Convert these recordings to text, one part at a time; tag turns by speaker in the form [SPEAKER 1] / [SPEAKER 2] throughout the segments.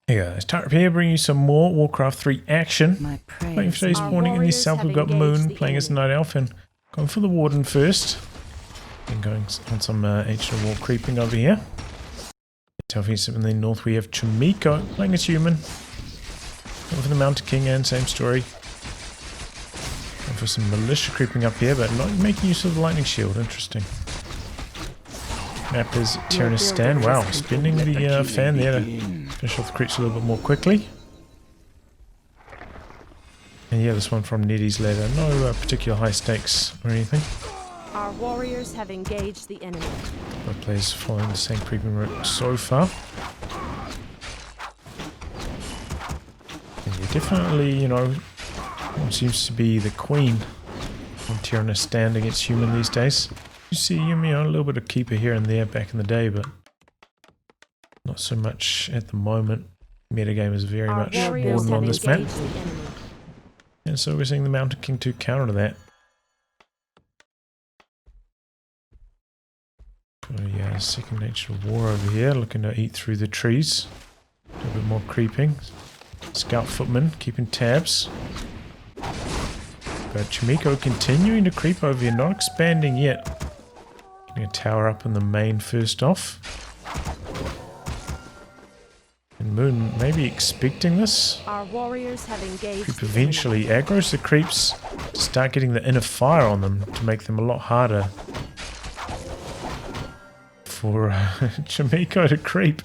[SPEAKER 1] Here you go, start up here, bring you some more Warcraft 3 action. Playing for today's morning in the south, we've got Moon playing as a Night Elf and going for the Warden first. Then going on some ancient war creeping over here. Southeast in the north we have Chaemiko playing as human. Going for the Mountain King and same story. Going for some militia creeping up here, but not making use of the lightning shield. Interesting. Map is Terenas stand. Wow, spinning the fan there to finish off the creeps a little bit more quickly. And yeah, this one from Neddy's ladder. No particular high stakes or anything.
[SPEAKER 2] Our warriors have engaged the enemy.
[SPEAKER 1] Both players following the same creeping route so far. And yeah, definitely, you know, one seems to be the queen on Terenas stand against human these days. You see, you know, a little bit of keeper here and there back in the day, but not so much at the moment. Metagame is very much Warden on this map. And so we're seeing the Mountain King 2 counter that. Oh yeah, second nature war over here, looking to eat through the trees. A little bit more creeping. Scout footman keeping tabs. But Chaemiko continuing to creep over here, not expanding yet. Getting a tower up in the main first off. And Moon maybe expecting this.
[SPEAKER 2] Our warriors have engaged.
[SPEAKER 1] Creep eventually aggroes the creeps to start getting the inner fire on them to make them a lot harder for Chaemiko to creep.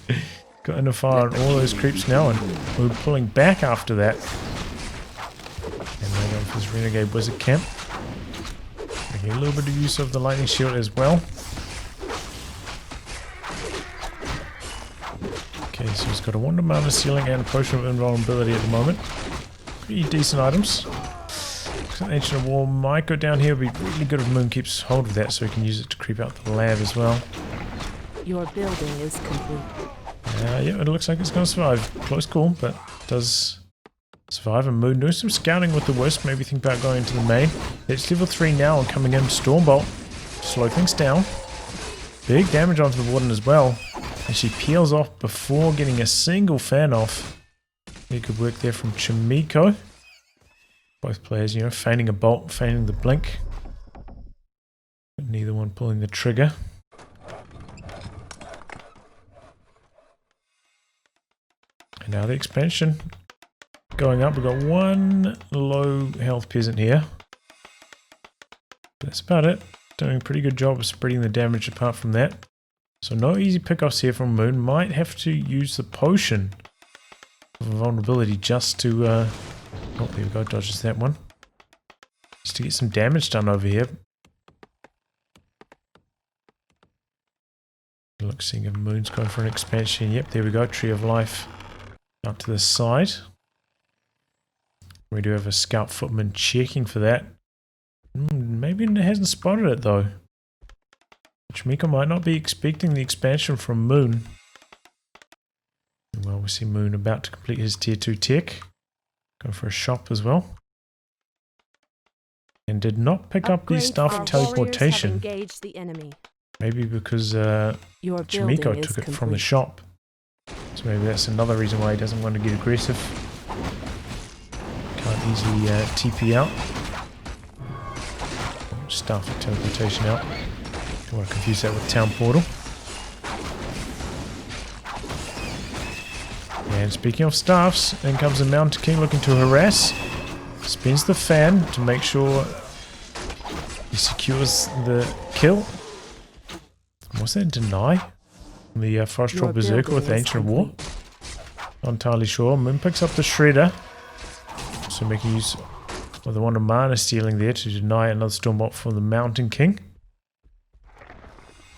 [SPEAKER 1] Got inner fire on all those creeps now, and we're pulling back after that. And they go for his renegade wizard camp. Making a little bit of use of the lightning shield as well. Okay, so he's got a wonder mana ceiling and a potion of invulnerability at the moment. Pretty decent items. Ancient War might go down here. It'd be really good if Moon keeps hold of that so he can use it to creep out the lab as well.
[SPEAKER 2] Your building is complete.
[SPEAKER 1] Yeah, it looks like it's going to survive. Close call, but it does survive. And Moon doing some scouting with the Wisp. Maybe think about going to the main. It's level 3 now and coming in. Stormbolt. Slow things down. Big damage onto the Warden as well. And she peels off before getting a single fan off. Really good work there from Chaemiko. Both players, you know, feigning a bolt, feigning the blink. But neither one pulling the trigger. And now the expansion going up. We've got one low health peasant here. But that's about it. Doing a pretty good job of spreading the damage apart from that. So no easy pickoffs here from Moon. Might have to use the potion of vulnerability just to... oh, there we go. Dodges that one. Just to get some damage done over here. Look, seeing if Moon's going for an expansion. Yep, there we go. Tree of Life. Out to the side. We do have a scout footman checking for that. Maybe it hasn't spotted it though. Chaemiko might not be expecting the expansion from Moon. Well, we see Moon about to complete his tier 2 tech. Going for a shop as well. And did not pick up the staff of teleportation. Maybe because Chaemiko took it from the shop. So maybe that's another reason why he doesn't want to get aggressive. Can't easily TP out. Staff of teleportation out. Don't want to confuse that with town portal. And speaking of staffs, in comes the Mountain King looking to harass. Spins the fan to make sure he secures the kill. What's that? Deny? The Forest Troll Berserker with Ancient War. Not entirely sure. Moon picks up the Shredder. So making use of the Wonder Mana stealing there to deny another Stormbolt for the Mountain King.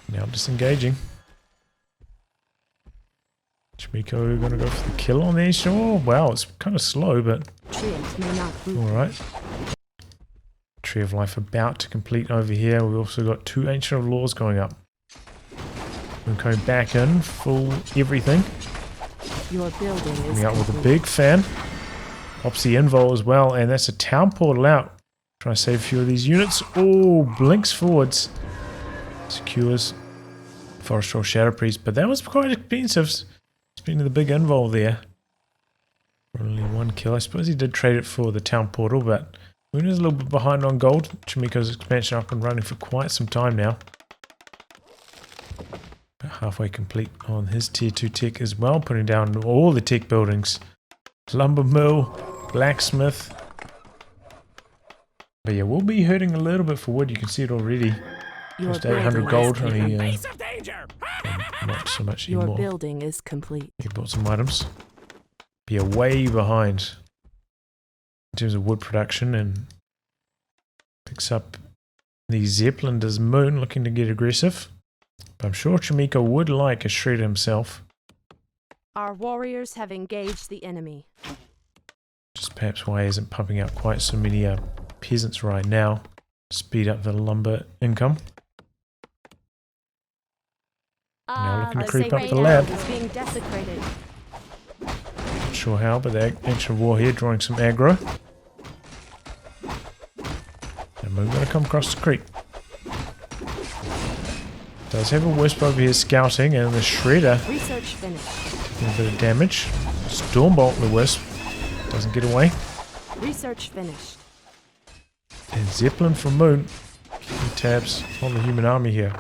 [SPEAKER 1] Now disengaging. Chaemiko going to go for the kill on the Ancient War. Wow, it's kind of slow, but alright. Tree of Life about to complete over here. We've also got 2 Ancient of Laws going up. We're going back in, full everything.
[SPEAKER 2] Your building is
[SPEAKER 1] coming out with a big fan. Pops the invul as well, and that's a town portal out. Trying to save a few of these units. Oh, blinks forwards. Secures Forest Troll Shadow Priest, but that was quite expensive. Speaking of the big invul there. one kill. I suppose he did trade it for the town portal, but Moon is a little bit behind on gold. Chaemiko's expansion up and running for quite some time now. About halfway complete on his tier 2 tech as well, putting down all the tech buildings. Lumber mill, blacksmith. But yeah, we'll be hurting a little bit for wood. You can see it already. Just 800 gold, only not so much anymore.
[SPEAKER 2] Your building is complete.
[SPEAKER 1] He bought some items. Be way behind in terms of wood production, and picks up the Zeppelin. Does Moon, looking to get aggressive. But I'm sure Chaemiko would like a shredder himself.
[SPEAKER 2] Our warriors have engaged the enemy.
[SPEAKER 1] Just perhaps why he isn't pumping out quite so many peasants right now. Speed up the lumber income. Now looking to creep up the lab.
[SPEAKER 2] Is being desecrated.
[SPEAKER 1] Not sure how, but the ancient war here drawing some aggro. And we're going to come across the creek. Does have a wisp over here scouting, and the shredder
[SPEAKER 2] Research finished.
[SPEAKER 1] taking a bit of damage. Stormbolt the wisp doesn't get away.
[SPEAKER 2] Research finished.
[SPEAKER 1] And Zeppelin from Moon keeping tabs on the human army here.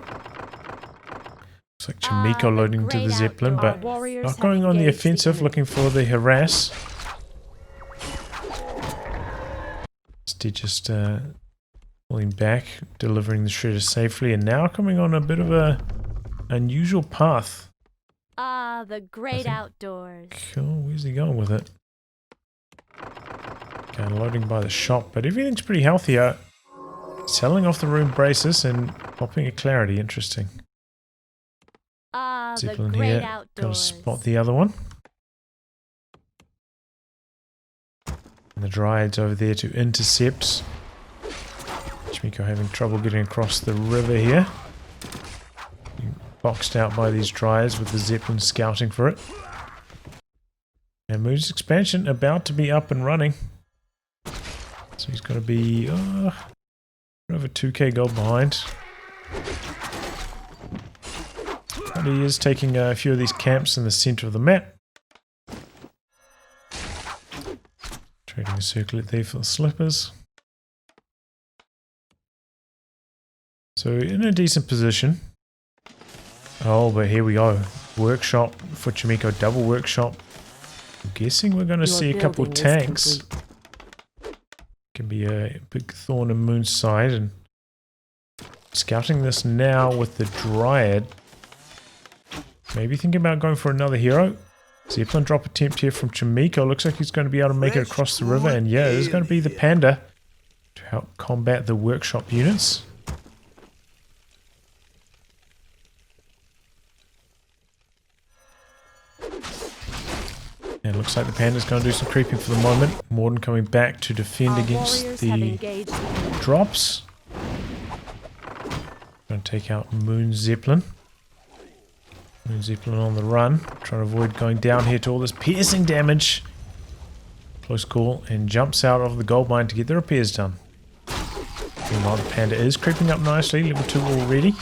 [SPEAKER 1] Looks like Chaemiko loading to the Zeppelin, but not going on the offensive, looking for the harass. Instead just pulling back, delivering the shredder safely, and now coming on a bit of a unusual path.
[SPEAKER 2] The great outdoors.
[SPEAKER 1] Cool, where's he going with it? Okay, loading by the shop, but everything's pretty healthy out. Selling off the rune braces and popping a clarity, interesting. Zeppelin
[SPEAKER 2] the great
[SPEAKER 1] here,
[SPEAKER 2] outdoors.
[SPEAKER 1] gotta spot the other one. And the Dryads over there to intercept. Chaemiko having trouble getting across the river here. Being boxed out by these Dryads with the Zeppelin scouting for it. And Moon's expansion about to be up and running. So he's got to be over 2k gold behind. But he is taking a few of these camps in the center of the map. Trading a circlet there for the slippers. So in a decent position. Oh, but here we go. Workshop for Chaemiko, double workshop. I'm guessing we're going to see a couple tanks. Can be a big thorn in Moon's side, and scouting this now with the Dryad. Maybe thinking about going for another hero. Zeppelin drop attempt here from Chaemiko. Looks like he's going to be able to make it across the river, and yeah, there's going to be the Panda to help combat the workshop units. And it looks like the Panda's going to do some creeping for the moment. Morden coming back to defend against the drops. Going to take out Moon Zeppelin. Moon Zeppelin on the run. Trying to avoid going down here to all this piercing damage. Close call, and jumps out of the gold mine to get the repairs done. Meanwhile, the Panda is creeping up nicely. Level 2 already.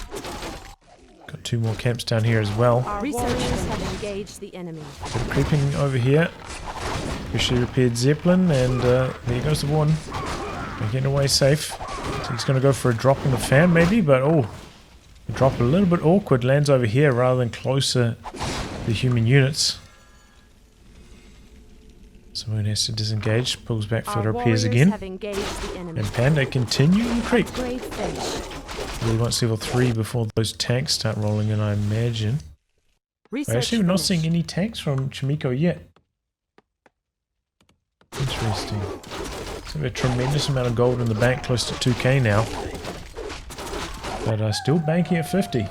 [SPEAKER 1] Got 2 more camps down here as well.
[SPEAKER 2] Our researchers have engaged the enemy.
[SPEAKER 1] So creeping over here. Especially repaired Zeppelin, and there goes the one. Getting away safe. So he's going to go for a drop in the fan maybe, but oh, the drop a little bit awkward. Lands over here rather than closer to the human units. So Moon has to disengage, pulls back for the repairs again. And Panda continuing to creep. Really wants level 3 before those tanks start rolling in, I imagine. Actually, we're not seeing any tanks from Chaemiko yet. Interesting. So we have a tremendous amount of gold in the bank, close to 2k now. But still banking at 50.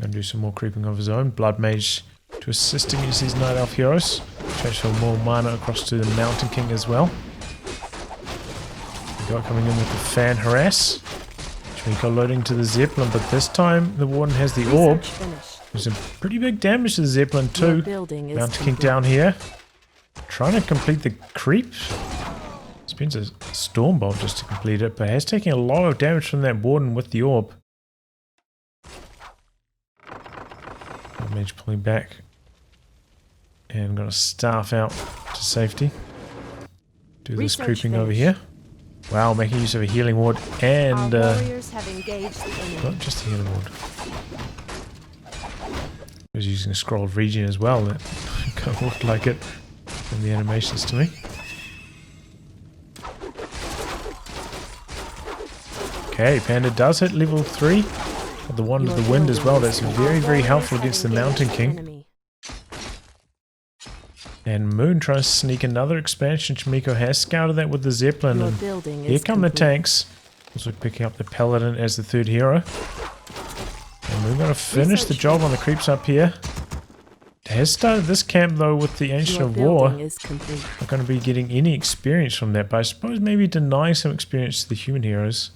[SPEAKER 1] Gonna do some more creeping of his own. Blood Mage to assist against these Night Elf heroes. Transfer more mana across to the Mountain King as well. We got coming in with the fan harass. Chaemiko loading to the Zeppelin, but this time the Warden has the orb. There's some pretty big damage to the Zeppelin too. Mountain King down here. Trying to complete the creep. Spends a Stormbolt just to complete it, but has taken a lot of damage from that Warden with the orb. Mage pulling back. And I'm going to staff out to safety. Do this
[SPEAKER 2] Research
[SPEAKER 1] creeping over
[SPEAKER 2] finished.
[SPEAKER 1] here. Wow, making use of a healing ward and
[SPEAKER 2] Our warriors have engaged the enemy.
[SPEAKER 1] not just a healing ward. I was using a scroll of regen as well. That kind of looked like it in the animations to me. Okay, Panda does hit level 3. Got the Wand of the Wind as well. That's very, very helpful against the Mountain King. And Moon tries to sneak another expansion. Chaemiko has scouted that with the Zeppelin. And here come the tanks. Also picking up the Paladin as the third hero. And we're going to finish the job on the creeps up here. It has started this camp though with the Ancient of War. Not going to be getting any experience from that, but I suppose maybe denying some experience to the human heroes.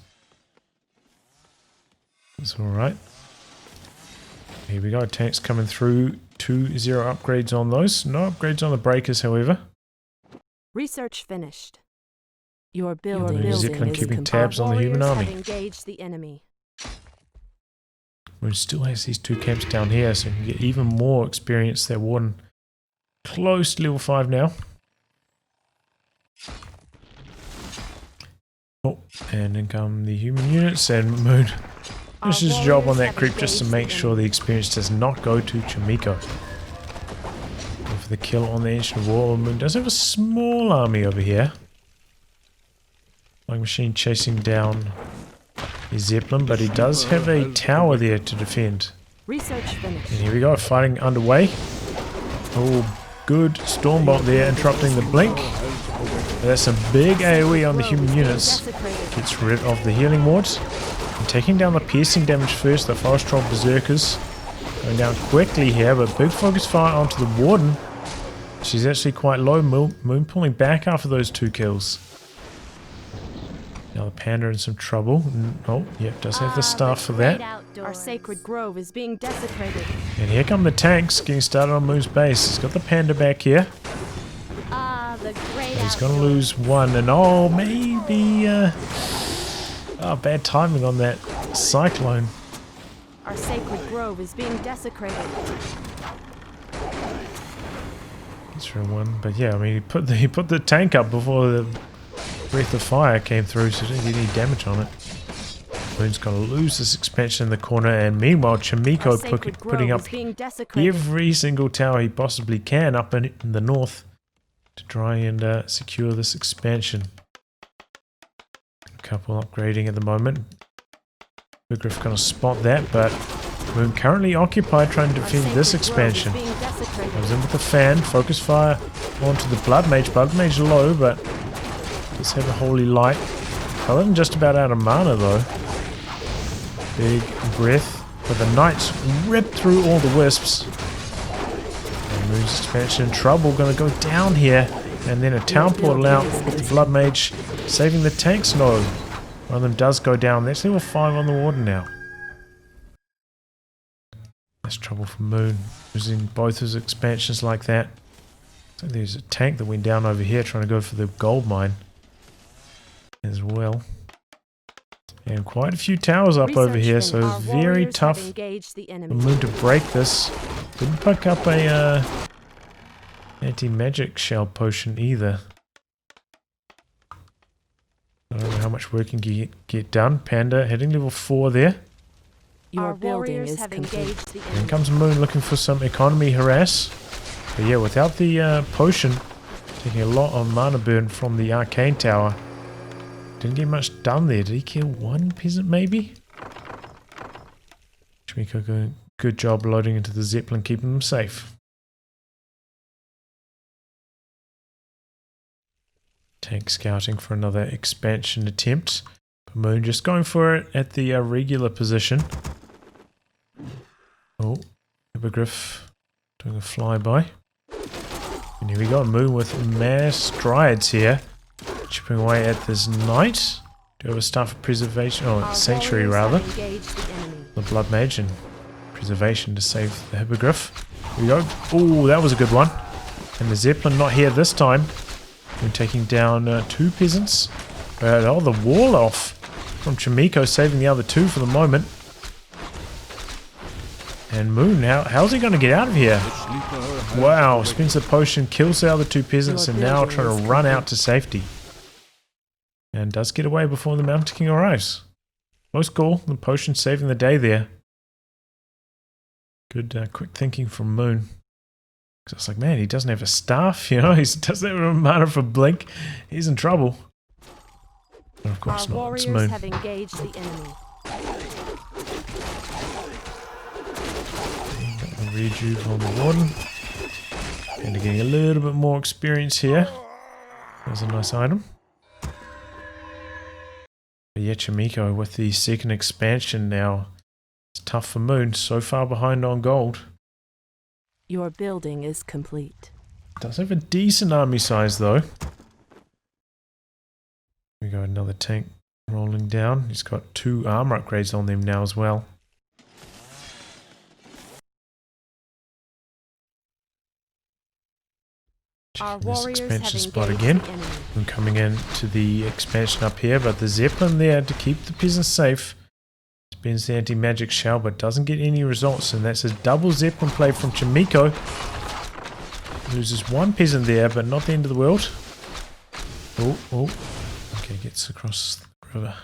[SPEAKER 1] That's alright. Here we go, tanks coming through. 2-0 upgrades on those. No upgrades on the breakers, however.
[SPEAKER 2] Research finished. Your building
[SPEAKER 1] Zeppelin
[SPEAKER 2] is
[SPEAKER 1] keeping
[SPEAKER 2] complete.
[SPEAKER 1] tabs on the human
[SPEAKER 2] Our
[SPEAKER 1] army.
[SPEAKER 2] warriors have engaged the enemy.
[SPEAKER 1] Moon still has these 2 camps down here, so you can get even more experience there. Warden close to level 5 now. Oh, and in come the human units, and Moon finishes his job on that creep just to make sure the experience does not go to Chaemiko. Go for the kill on the Ancient War. Moon does have a small army over here. Flying machine chasing down his Zeppelin, but he does have a tower there to defend.
[SPEAKER 2] Research finished.
[SPEAKER 1] And here we go, fighting underway. Oh, good Stormbolt there, interrupting the blink. That's a big AoE on the human units. Gets rid of the healing wards. And taking down the piercing damage first, the Forest Troll Berserkers. Going down quickly here, but big focus fire onto the Warden. She's actually quite low. Moon pulling back after those 2 kills. Now the Panda in some trouble. Oh, yeah, does have the staff for that.
[SPEAKER 2] Our sacred grove is being desecrated.
[SPEAKER 1] And here come the tanks getting started on Moon's base. He's got the Panda back here. He's going to lose 1, and oh, maybe bad timing on that Cyclone.
[SPEAKER 2] Our sacred grove is being desecrated.
[SPEAKER 1] Gets through 1, but yeah, I mean, he put the tank up before the Breath of Fire came through, so didn't get any damage on it. Moon's going to lose this expansion in the corner, and meanwhile Chaemiko putting up every single tower he possibly can up in the north to try and secure this expansion. A couple upgrading at the moment. Warcraft going to spot that, but Moon currently occupied trying to defend this expansion. Comes in with the fan, focus fire onto the Blood Mage. Blood Mage low, but does have a Holy Light. Paladin just about out of mana though. Big breath, but the Knights rip through all the wisps. And Moon's expansion in trouble, going to go down here, and then a town portal out with the Blood Mage saving the tanks. No, one of them does go down. That's level 5 on the Warden now. That's trouble for Moon, losing both his expansions like that. So there's a tank that went down over here trying to go for the gold mine as well. And quite a few towers up over here, so very tough for Moon to break this. Didn't pick up a anti-magic shell potion either. I don't know how much work can get done. Panda hitting level 4 there.
[SPEAKER 2] Your building is complete.
[SPEAKER 1] And comes Moon looking for some economy harass. But yeah, without the potion, taking a lot of mana burn from the arcane tower. Didn't get much done there. Did he kill 1 peasant maybe? Chaemiko doing a good job loading into the Zeppelin, keeping them safe. Tank scouting for another expansion attempt. Moon just going for it at the regular position. Oh, Hippogriff doing a flyby. And here we go, Moon with mass strides here. Chipping away at this Knight. Do we have a staff of preservation? Oh, Sanctuary rather. The Blood Mage and preservation to save the Hippogriff. Here we go. Oh, that was a good one. And the Zeppelin not here this time. We're taking down 2 peasants. But oh, the wall off from Chaemiko, saving the other 2 for the moment. And Moon, how's he going to get out of here? Wow, spins the potion, kills the other two peasants, and now trying to run out to safety. And does get away before the Mountain King arrives. Close call, the potion saving the day there. Good quick thinking from Moon. Because I was like, man, he doesn't have a staff, you know, he doesn't have a mana for Blink. He's in trouble. But of course not, it's Moon.
[SPEAKER 2] Have engaged the enemy.
[SPEAKER 1] Rejuve on the Warden. And getting a little bit more experience here. There's a nice item. But yeah, Chaemiko with the second expansion now. It's tough for Moon, so far behind on gold.
[SPEAKER 2] Your building is complete.
[SPEAKER 1] Does have a decent army size though. We got another tank rolling down. He's got 2 armor upgrades on them now as well.
[SPEAKER 2] Our
[SPEAKER 1] this
[SPEAKER 2] warriors
[SPEAKER 1] expansion
[SPEAKER 2] have
[SPEAKER 1] spot
[SPEAKER 2] engaged
[SPEAKER 1] again.
[SPEAKER 2] the enemy.
[SPEAKER 1] I'm coming in to the expansion up here, but the Zeppelin there to keep the peasants safe. Spins the anti-magic shell, but doesn't get any results, and that's a double Zeppelin play from Chaemiko. Loses 1 peasant there, but not the end of the world. Oh. Okay, gets across the river.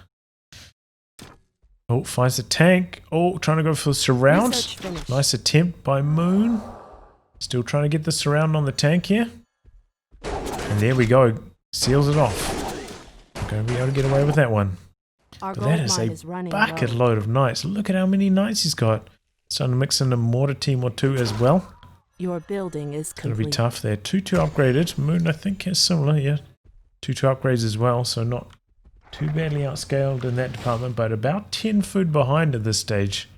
[SPEAKER 1] Oh, finds the tank. Oh, trying to go for the surround. Nice attempt by Moon. Still trying to get the surround on the tank here. And there we go. Seals it off. Not going to be able to get away with that one. But that is a bucket load of knights. Look at how many knights he's got. Starting to mix in a mortar team or 2 as well.
[SPEAKER 2] Your building is complete.
[SPEAKER 1] Gonna be tough there. 2-2 upgraded. Moon, I think, has similar, yeah. 2-2 upgrades as well, so not too badly outscaled in that department, but about 10 food behind at this stage.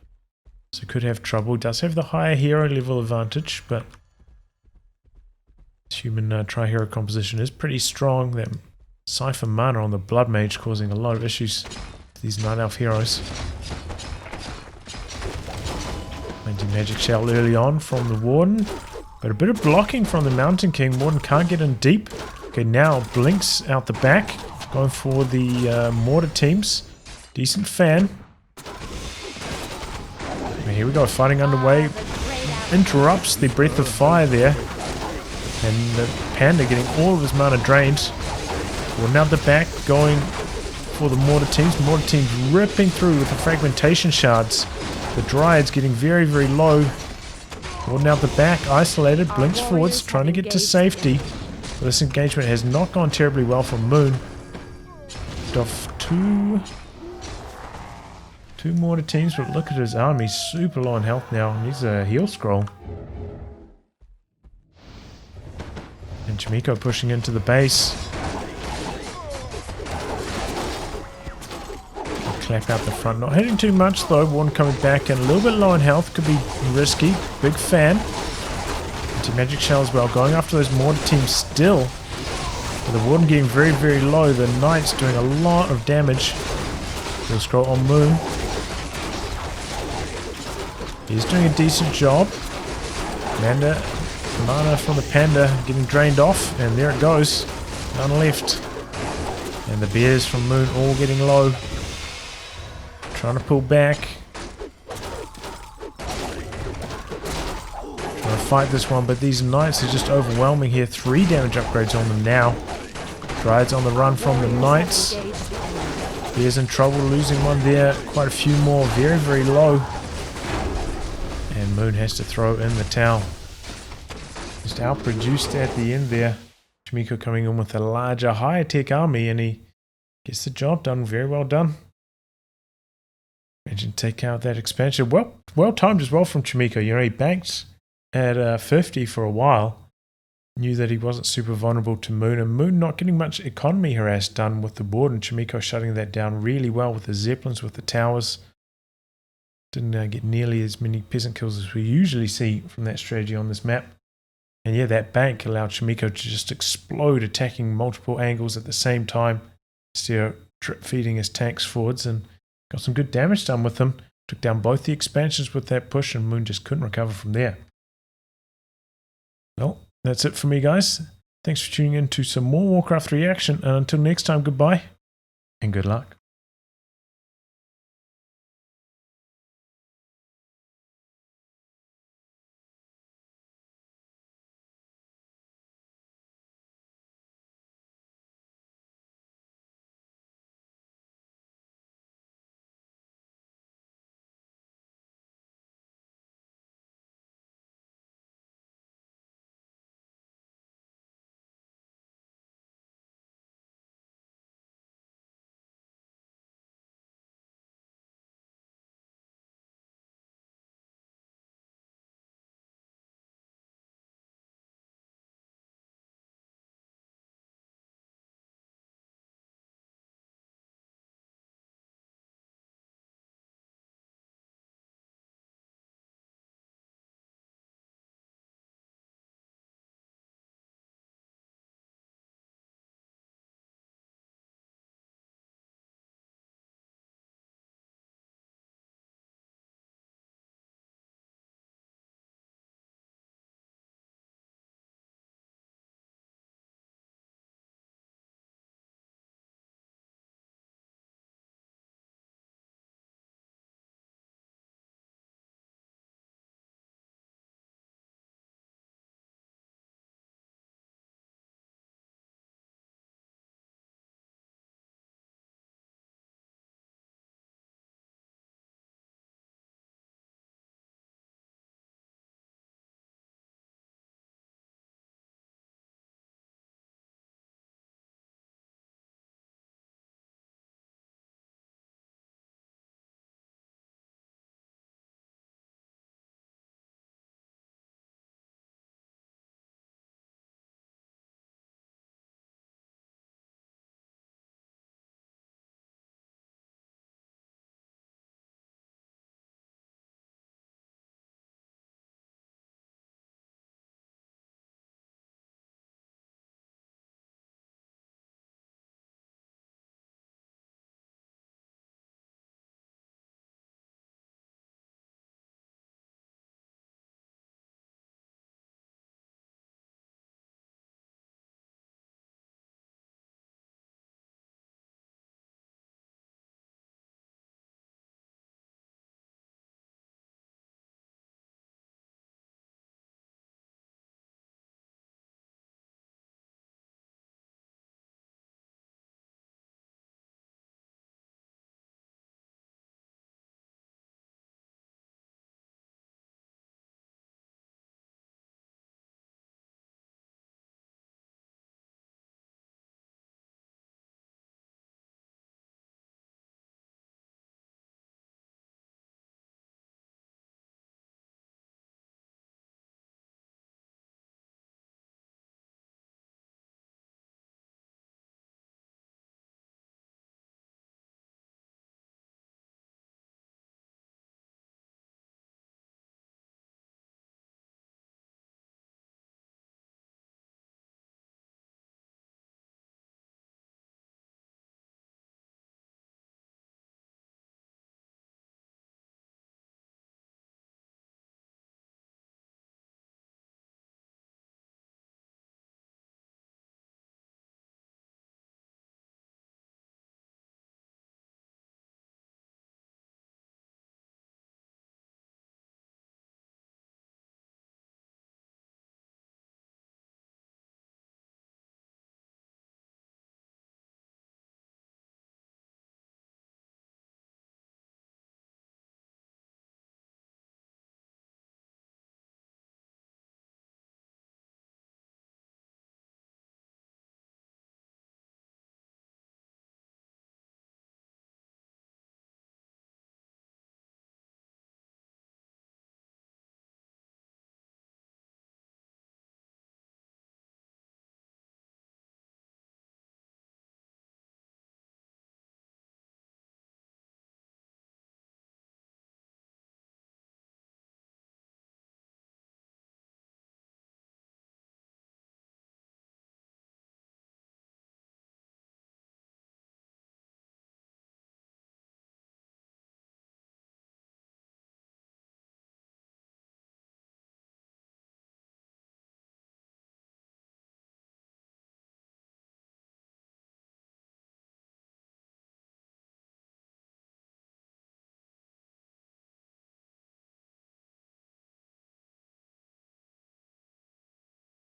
[SPEAKER 1] So could have trouble. Does have the higher hero level advantage, but his human tri-hero composition is pretty strong. That Cypher mana on the Blood Mage causing a lot of issues to these Night Elf heroes. Anti-magic shell early on from the Warden, but a bit of blocking from the Mountain King. Warden can't get in deep. Okay, now Blinks out the back, going for the mortar teams. Decent fan. And here we go, fighting underway. Interrupts the Breath of Fire there. And the Panda getting all of his mana drained. Warden out the back, going for the mortar teams. Mortar teams ripping through with the fragmentation shards. The Dryads getting very, very low. Warden out the back, isolated, Blinks forwards, trying to get to safety. This engagement has not gone terribly well for Moon. Off two mortar teams, but look at his army, super low on health now. Needs a heal scroll. And Chaemiko pushing into the base. Clap out the front, not hitting too much though. Warden coming back and a little bit low on health, could be risky. Big fan. Anti-magic shell as well, going after those mortar teams still. But the Warden getting very, very low. The Knights doing a lot of damage. He'll scroll on Moon. He's doing a decent job. Mana from the Panda getting drained off, and there it goes. None left. And the bears from Moon all getting low. Trying to pull back. Trying to fight this one, but these Knights are just overwhelming here. 3 damage upgrades on them now. Dryads on the run from the Knights. Bears in trouble, losing one there. Quite a few more, very, very low. And Moon has to throw in the towel. Just outproduced at the end there. Chaemiko coming in with a larger, higher tech army, and he gets the job done. Very well done. Imagine take out that expansion. Well timed as well from Chaemiko. You know, he banked at 50 for a while. Knew that he wasn't super vulnerable to Moon, and Moon not getting much economy harass done with the board, and Chaemiko shutting that down really well with the Zeppelins, with the towers. Didn't get nearly as many peasant kills as we usually see from that strategy on this map. And yeah, that bank allowed Chaemiko to just explode, attacking multiple angles at the same time. Still drip feeding his tanks forwards, and got some good damage done with them. Took down both the expansions with that push, and Moon just couldn't recover from there. Well, that's it for me, guys. Thanks for tuning in to some more Warcraft 3 action, and until next time, goodbye and good luck.